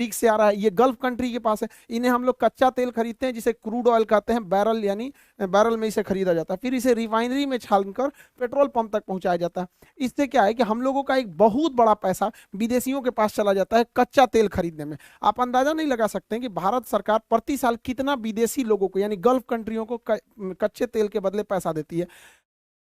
ठीक से आ रहा है, ये गल्फ कंट्री के पास है। इन्हें हम लोग कच्चा तेल खरीदते हैं जिसे क्रूड ऑयल कहते हैं, बैरल यानी बैरल में इसे खरीदा जाता है, फिर इसे रिफाइनरी में छानकर पेट्रोल पंप तक पहुंचाया जाता है। इससे क्या है कि हम लोगों का एक बहुत बड़ा पैसा विदेशियों के पास चला जाता है कच्चा तेल खरीदने में। आप अंदाजा नहीं लगा सकते हैं कि भारत सरकार प्रति साल कितना विदेशी लोगों को यानी गल्फ कंट्रियों को कच्चे तेल के बदले पैसा देती है।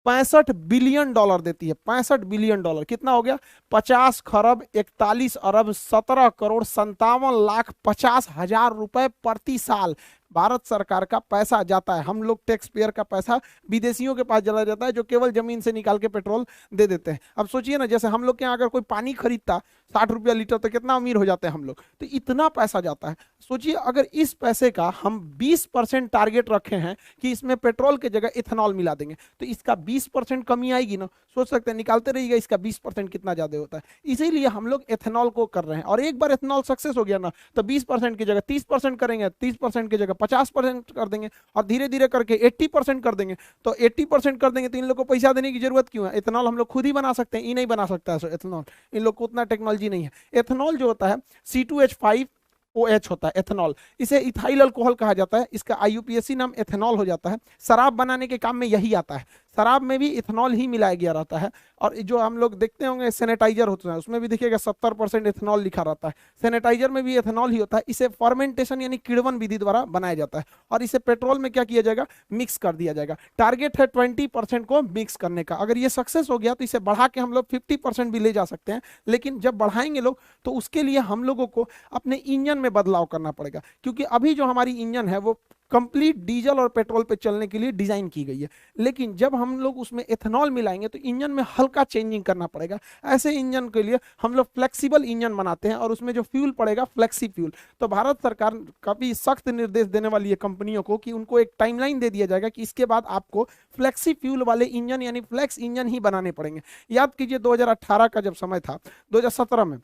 65 बिलियन डॉलर देती है। 65 बिलियन डॉलर कितना हो गया? 50 खरब 41 अरब 17 करोड़ 57 लाख 50 हजार रुपए प्रति साल भारत सरकार का पैसा जाता है। हम लोग टैक्स पेयर का पैसा विदेशियों के पास चला जाता है जो केवल जमीन से निकाल के पेट्रोल दे देते हैं। अब सोचिए ना, जैसे हम लोग के यहाँ अगर कोई पानी खरीदता 60 रुपया लीटर तो कितना अमीर हो जाते हैं हम लोग। तो इतना पैसा जाता है। सोचिए अगर इस पैसे का हम 20% टारगेट रखे हैं कि इसमें पेट्रोल की जगह इथेनॉल मिला देंगे तो इसका 20% कमी आएगी ना। सोच सकते हैं, निकालते रहिएगा इसका 20% कितना ज्यादा होता है। इसीलिए हम लोग एथेनॉल को कर रहे हैं और एक बार एथेनॉल सक्सेस हो गया ना तो 20% की जगह 30% करेंगे, 30% की जगह 50% कर देंगे और धीरे धीरे करके 80% कर देंगे। तो 80% कर देंगे तो इन लोग को पैसा देने की जरूरत क्यों है? एथेनॉल हम लोग खुद ही बना सकते हैं। ये नहीं बना सकता है एथेनॉल, इन लोग को उतना टेक्नोलॉजी नहीं है। एथेनॉल जो होता है C2H5OH होता है एथेनॉल, इसे इथाइल अल्कोहल कहा जाता है। इसका IUPAC नाम एथेनॉल हो जाता है। शराब बनाने के काम में यही आता है। शराब में भी इथेनॉल ही मिलाया गया रहता है। और जो हम लोग देखते होंगे सैनिटाइजर होता है उसमें भी देखिएगा 70% इथेनॉल लिखा रहता है। सैनिटाइजर में भी इथेनॉल ही होता है। इसे फर्मेंटेशन यानी किण्वन विधि द्वारा बनाया जाता है और इसे पेट्रोल में क्या किया जाएगा? मिक्स कर दिया जाएगा। टारगेट है 20% को मिक्स करने का। अगर ये सक्सेस हो गया तो इसे बढ़ा के हम लोग 50% भी ले जा सकते हैं। लेकिन जब बढ़ाएंगे लोग तो उसके लिए हम लोगों को अपने इंजन में बदलाव करना पड़ेगा, क्योंकि अभी जो हमारी इंजन है वो कंप्लीट डीजल और पेट्रोल पे चलने के लिए डिजाइन की गई है। लेकिन जब हम लोग उसमें एथेनॉल मिलाएंगे तो इंजन में हल्का चेंजिंग करना पड़ेगा। ऐसे इंजन के लिए हम लोग फ्लेक्सिबल इंजन बनाते हैं और उसमें जो फ्यूल पड़ेगा फ्लेक्सी फ्यूल। तो भारत सरकार काफी सख्त निर्देश देने वाली है कंपनियों को कि उनको एक टाइमलाइन दे दिया जाएगा कि इसके बाद आपको फ्लेक्सी फ्यूल वाले इंजन यानी फ्लेक्स इंजन ही बनाने पड़ेंगे। याद कीजिए 2018 का जब समय था, 2017 में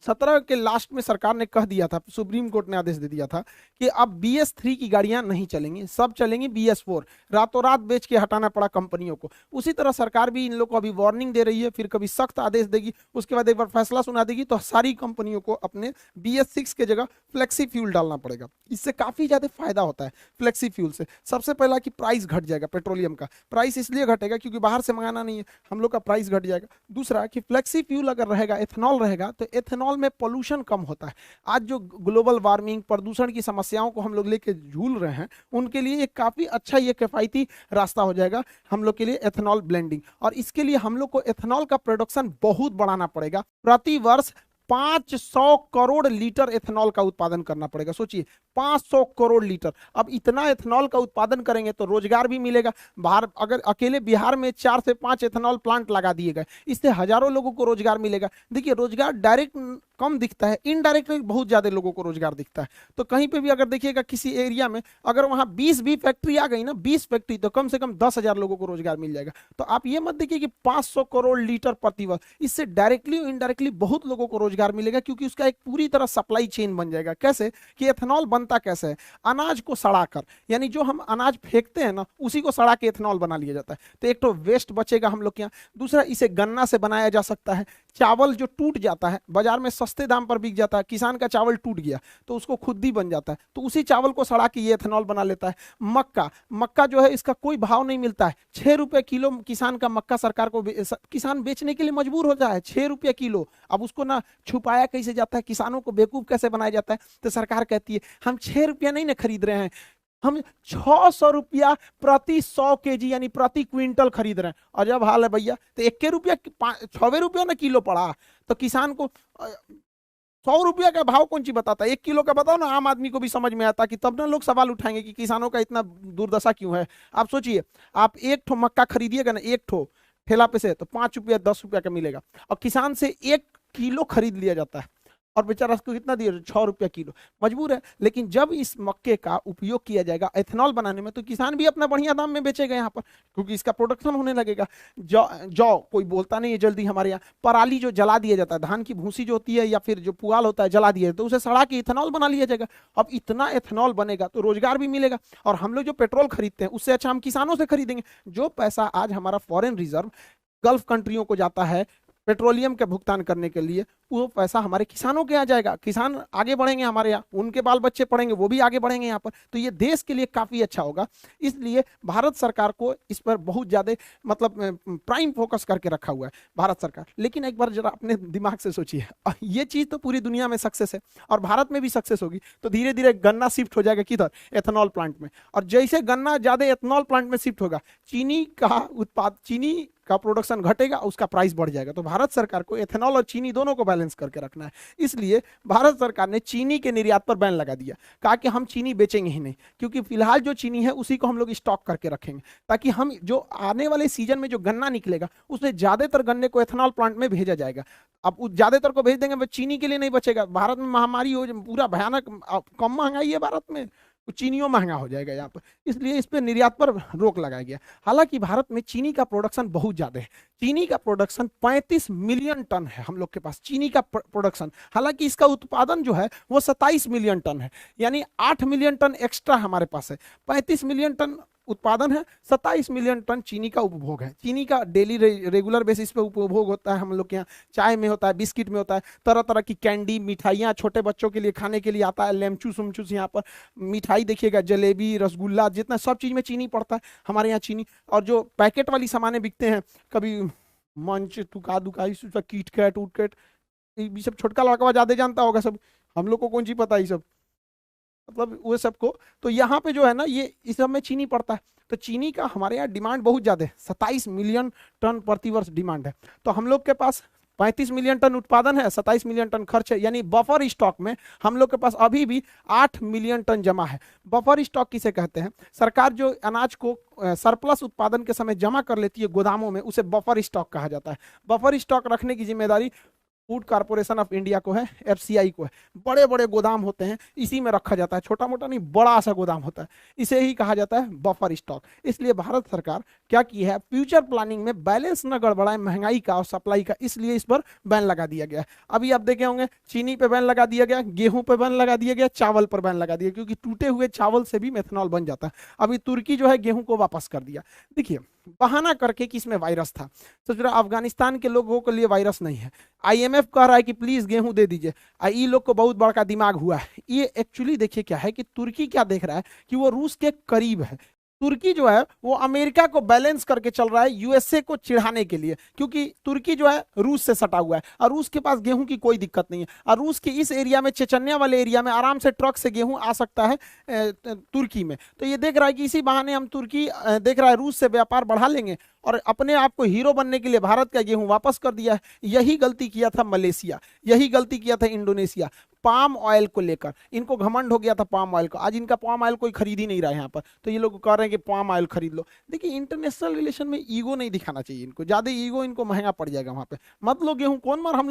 17 के लास्ट में सरकार ने कह दिया था, सुप्रीम कोर्ट ने आदेश दे दिया था कि अब BS3 की गाड़ियां नहीं चलेंगी, सब चलेंगी BS4। रातों रात बेच के हटाना पड़ा कंपनियों को। उसी तरह सरकार भी इन लोग को अभी वार्निंग दे रही है, फिर कभी सख्त आदेश देगी, उसके बाद एक बार फैसला सुना देगी तो सारी कंपनियों को अपने BS6 के जगह फ्लेक्सी फ्यूल डालना पड़ेगा। इससे काफी ज्यादा फायदा होता है फ्लेक्सी फ्यूल से। सबसे पहला कि प्राइस घट जाएगा, पेट्रोलियम का प्राइस इसलिए घटेगा क्योंकि बाहर से मंगाना नहीं है, हम लोग का प्राइस घट जाएगा। दूसरा कि फ्लेक्सी फ्यूल अगर रहेगा, एथेनॉल रहेगा तो एथेनॉल में पोल्यूशन कम होता है। आज जो ग्लोबल वार्मिंग प्रदूषण की समस्याओं को हम लोग लेके झूल रहे हैं उनके लिए एक काफी अच्छा ये किफायती रास्ता हो जाएगा हम लोग के लिए एथेनॉल ब्लेंडिंग। और इसके लिए हम लोग को एथेनॉल का प्रोडक्शन बहुत बढ़ाना पड़ेगा। प्रति वर्ष 500 करोड़ लीटर एथेनॉल का उत्पादन करना पड़ेगा। सोचिए 500 करोड़ लीटर। अब इतना एथेनॉल का उत्पादन करेंगे तो रोजगार भी मिलेगा। बाहर अगर अकेले बिहार में 4 से 5 एथेनॉल प्लांट लगा दिए गए, इससे हजारों लोगों को रोजगार मिलेगा। देखिए रोजगार डायरेक्ट कम दिखता है, इनडायरेक्ट बहुत ज्यादा लोगों को रोजगार दिखता है। तो कहीं पे भी अगर देखिएगा किसी एरिया में अगर वहां 20 भी फैक्ट्री आ गई ना, 20 फैक्ट्री, तो कम से कम 10,000 लोगों को रोजगार मिल जाएगा। तो आप ये मत देखिए कि 500 करोड़ लीटर प्रति वर्ष, इससे डायरेक्टली और इनडायरेक्टली बहुत लोगों को रोजगार मिलेगा, क्योंकि उसका एक पूरी तरह सप्लाई चेन बन जाएगा। कैसे कि एथेनॉल बनता कैसे है? अनाज को सड़ाकर, यानी जो हम अनाज फेंकते हैं ना उसी को सड़ा के एथेनॉल बना लिया जाता है। तो एक तो वेस्ट बचेगा हम लोग के यहाँ। दूसरा, इसे गन्ना से बनाया जा सकता है। चावल जो टूट जाता है बाजार में सस्ते दाम पर बिक जाता है, किसान का चावल टूट गया तो उसको खुद ही बन जाता है, तो उसी चावल को सड़ा के ये एथेनॉल बना लेता है। मक्का जो है इसका कोई भाव नहीं मिलता है, 6 रुपए किलो किसान का मक्का सरकार को किसान बेचने के लिए मजबूर होता है, 6 रुपए किलो। अब उसको ना छुपाया कैसे जाता है, किसानों को बेवकूफ कैसे बनाया जाता है, तो सरकार कहती है हम 6 रुपया नहीं ना खरीद रहे हैं, हम 600 रुपया प्रति 100 केजी यानी प्रति क्विंटल खरीद रहे हैं। और जब हाल है भैया तो 1 रुपया 6 रुपया ना किलो पड़ा, तो किसान को 100 रुपया का भाव कौन सी बताता है, 1 किलो का बताओ ना, आम आदमी को भी समझ में आता कि तब ना लोग सवाल उठाएंगे कि किसानों का इतना दुर्दशा क्यों है। आप सोचिए, आप 1 ठो मक्का खरीदिएगा ना, 1 ठो ठेला पे से, तो 5 रुपया 10 रुपया का मिलेगा, और किसान से 1 किलो खरीद लिया जाता है और बेचारा उसको कितना दिया, 6 रुपया किलो, मजबूर है। लेकिन जब इस मक्के का उपयोग किया जाएगा एथेनॉल बनाने में तो किसान भी अपना बढ़िया दाम में बेचेगा यहाँ पर, क्योंकि इसका प्रोडक्शन होने लगेगा। जौ कोई बोलता नहीं है जल्दी हमारे यहाँ। पराली जो जला दिया जाता है, धान की भूसी जो होती है या फिर जो पुआल होता है जला दिया, तो उसे सड़ा के इथेनॉल बना लिया जाएगा। अब इतना एथेनॉल बनेगा तो रोजगार भी मिलेगा, और हम लोग जो पेट्रोल खरीदते हैं उससे अच्छा हम किसानों से खरीदेंगे। जो पैसा आज हमारा फॉरेन रिजर्व गल्फ कंट्रियों को जाता है पेट्रोलियम के भुगतान करने के लिए, वो पैसा हमारे किसानों के यहाँ जाएगा, किसान आगे बढ़ेंगे, हमारे यहाँ उनके बाल बच्चे पढ़ेंगे, वो भी आगे बढ़ेंगे यहाँ पर, तो ये देश के लिए काफी अच्छा होगा। इसलिए भारत सरकार को इस पर बहुत ज्यादा मतलब प्राइम फोकस करके रखा हुआ है भारत सरकार। लेकिन एक बार जरा अपने दिमाग से सोचिए, ये चीज तो पूरी दुनिया में सक्सेस है और भारत में भी सक्सेस होगी, तो धीरे धीरे गन्ना शिफ्ट हो जाएगा किधर, एथेनॉल प्लांट में। और जैसे गन्ना ज्यादा एथेनॉल प्लांट में शिफ्ट होगा, चीनी का प्रोडक्शन घटेगा, उसका प्राइस बढ़ जाएगा। तो भारत सरकार को एथेनॉल और चीनी दोनों को बैलेंस करके रखना है। इसलिए भारत सरकार ने चीनी के निर्यात पर बैन लगा दिया, कहा कि हम चीनी बेचेंगे ही नहीं, क्योंकि फिलहाल जो चीनी है उसी को हम लोग स्टॉक करके रखेंगे, ताकि हम जो आने वाले सीजन में जो गन्ना निकलेगा उसमें ज्यादातर गन्ने को एथेनॉल प्लांट में भेजा जाएगा। अब ज्यादातर को भेज देंगे, चीनी के लिए नहीं बचेगा। भारत में महामारी हो, पूरा भयानक, कम महंगाई है भारत में, चीनियों महंगा हो जाएगा यहाँ पर, इसलिए इस पर निर्यात पर रोक लगाया गया। हालांकि भारत में चीनी का प्रोडक्शन बहुत ज्यादा है, चीनी का प्रोडक्शन 35 मिलियन टन है हम लोग के पास चीनी का प्रोडक्शन। हालांकि इसका उत्पादन जो है वो 27 मिलियन टन है, यानी 8 मिलियन टन एक्स्ट्रा हमारे पास है। 35 मिलियन टन उत्पादन है, 27 मिलियन टन चीनी का उपभोग है। चीनी का डेली रेगुलर बेसिस पे उपभोग होता है हम लोग के यहाँ, चाय में होता है, बिस्किट में होता है, तरह तरह की कैंडी मिठाइयाँ छोटे बच्चों के लिए खाने के लिए आता है, लेमचूस उमचूस, यहाँ पर मिठाई देखिएगा, जलेबी, रसगुल्ला, जितना सब चीज़ में चीनी पड़ता है हमारे यहाँ चीनी। और जो पैकेट वाली सामानें बिकते हैं, कभी मंच तुका दुकाई, किट कैट उट कैट, ये सब छोटका लड़का ज्यादा जानता होगा, सब हम लोग को कौन सी पता है ये सब, मतलब वो सबको। तो यहाँ पे जो है ना, ये इस सब में चीनी पड़ता है, तो चीनी का हमारे यहाँ डिमांड बहुत ज्यादा है, 27 मिलियन टन प्रतिवर्ष डिमांड है। तो हम लोग के पास 35 मिलियन टन उत्पादन है, 27 मिलियन टन खर्च है, यानी बफर स्टॉक में हम लोग के पास अभी भी 8 मिलियन टन जमा है। बफर स्टॉक किसे कहते हैं? सरकार जो अनाज को सरप्लस उत्पादन के समय जमा कर लेती है गोदामों में, उसे बफर स्टॉक कहा जाता है। बफर स्टॉक रखने की जिम्मेदारी फूड कॉर्पोरेशन ऑफ इंडिया को है, एफसीआई को है। बड़े बड़े गोदाम होते हैं, इसी में रखा जाता है, छोटा मोटा नहीं, बड़ा सा गोदाम होता है, इसे ही कहा जाता है बफर स्टॉक। इसलिए भारत सरकार क्या की है, फ्यूचर प्लानिंग में बैलेंस न गड़बड़ाए महंगाई का और सप्लाई का, इसलिए इस पर बैन लगा दिया गया। अभी आप देखे होंगे चीनी पे बैन लगा दिया गया, गेहूं पे बैन लगा दिया गया, चावल पर बैन लगा दिया, क्योंकि टूटे हुए चावल से भी मेथनॉल बन जाता है। अभी तुर्की जो है गेहूं को वापस कर दिया, देखिए बहाना करके कि इसमें वायरस था। तो जरा अफगानिस्तान के लोगों के लिए वायरस नहीं है, आईएमएफ कह रहा है कि प्लीज गेहूं दे दीजिए, ये लोग को बहुत बड़ा दिमाग हुआ है। ये एक्चुअली देखिए क्या है कि तुर्की क्या देख रहा है कि वो रूस के करीब है। तुर्की जो है वो अमेरिका को बैलेंस करके चल रहा है यूएसए को चिढ़ाने के लिए, क्योंकि तुर्की जो है रूस से सटा हुआ है और रूस के पास गेहूं की कोई दिक्कत नहीं है, और रूस के इस एरिया में, चेचन्या वाले एरिया में आराम से ट्रक से गेहूं आ सकता है तुर्की में। तो ये देख रहा है कि इसी बहाने हम तुर्की देख रहा है रूस से व्यापार बढ़ा लेंगे और अपने आप को हीरो बनने के लिए भारत का गेहूं वापस कर दिया है। यही गलती किया था मलेशिया, यही गलती किया था इंडोनेशिया। पाम ऑयल को लेकर इनको घमंड हो गया था, पाम ऑयल को, आज इनका पाम ऑयल कोई खरीद ही नहीं रहा है यहाँ पर, तो ये लोग कह रहे हैं कि पाम ऑयल खरीद लो। देखिए इंटरनेशनल रिलेशन में ईगो नहीं दिखाना चाहिए इनको, ज्यादा ईगो इनको महंगा पड़ जाएगा वहां पे। मत लो गेहूं, कौन मार हम